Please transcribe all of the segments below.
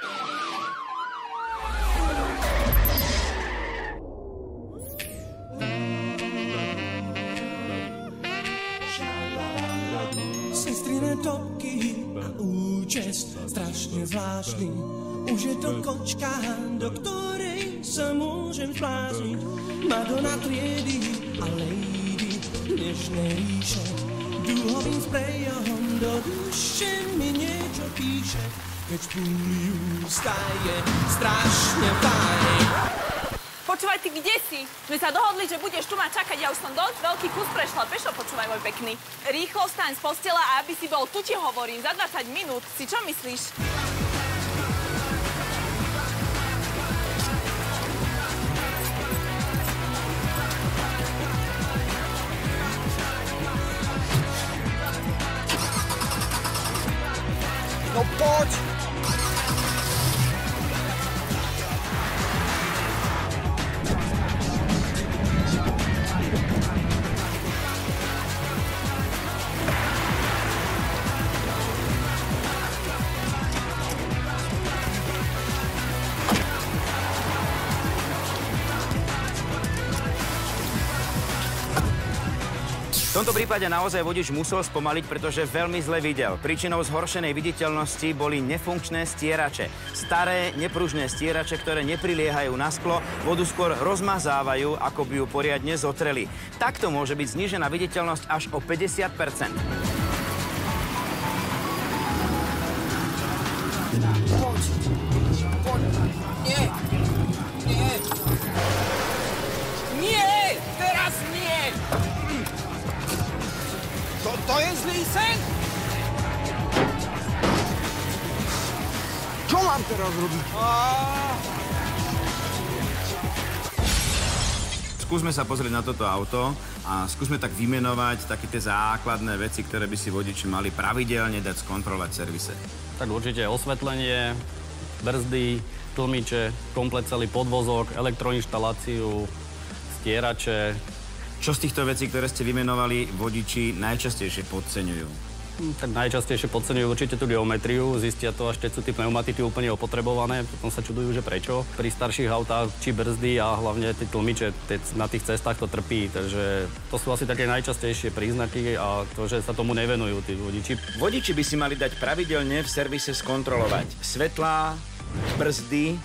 Sestrine toky a účes strašne zvláštny. Už je to kočka, do ktorej sa môžem zblázniť. Madonna triedy a lady dnešnej ríše. Dúhovým sprejom do duše mi niečo píše. Keď púli ústa je strašne fajn. Počúvaj, ty kde si? Sme sa dohodli, že budeš tu ma čakať. Ja už som dosť veľký kus prešla pešo, počúvaj, môj pekný. Rýchlo vstaň z postela a aby si bol, tu ti hovorím, za 20 minút. Si čo myslíš? No poď! V tomto prípade naozaj vodič musel spomaliť, pretože veľmi zle videl. Príčinou zhoršenej viditeľnosti boli nefunkčné stierače. Staré, nepružné stierače, ktoré nepriliehajú na sklo, vodu skôr rozmazávajú, ako by ju poriadne zotreli. Takto môže byť znížená viditeľnosť až o 50%. Poď! Poď! Nie! Nie! Nie! Teraz nie! To je zlý sen? Čo mám teraz robiť? Skúsme sa pozrieť na toto auto a skúsme tak vymenovať také tie základné veci, ktoré by si vodiči mali pravidelne dať skontrolovať v servise. Tak určite osvetlenie, brzdy, tlmiče, komplet celý podvozok, elektroinštaláciu, stierače. Čo z týchto vecí, ktoré ste vymenovali, vodiči najčastejšie podceňujú? Tak najčastejšie podceňujú určite tú geometriu, zistia to, až keď sú tie pneumatiky úplne opotrebované, potom sa čudujú, že prečo. Pri starších autách či brzdy a hlavne tie tlmiče na tých cestách to trpí, takže to sú asi také najčastejšie príznaky a to, že sa tomu nevenujú tí vodiči. Vodiči by si mali dať pravidelne v servise skontrolovať svetlá, brzdy,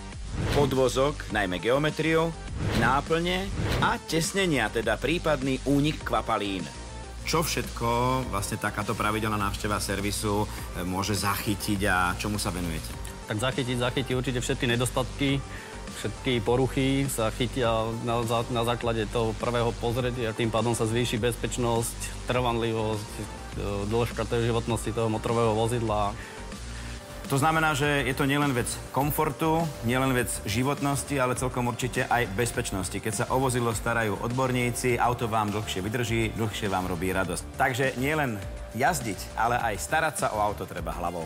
podvozok, najmä geometriu, náplne a tesnenia, teda prípadný únik kvapalín. Čo všetko vlastne takáto pravidelná návšteva servisu môže zachytiť a čomu sa venujete? Tak zachytí určite všetky nedostatky, všetky poruchy sa chytia na základe toho prvého pozretia, tým pádom sa zvýši bezpečnosť, trvanlivosť, dĺžka tej životnosti toho motorového vozidla. To znamená, že je to nielen vec komfortu, nielen vec životnosti, ale celkom určite aj bezpečnosti. Keď sa o vozidlo starajú odborníci, auto vám dlhšie vydrží, dlhšie vám robí radosť. Takže nielen jazdiť, ale aj starať sa o auto treba hlavou.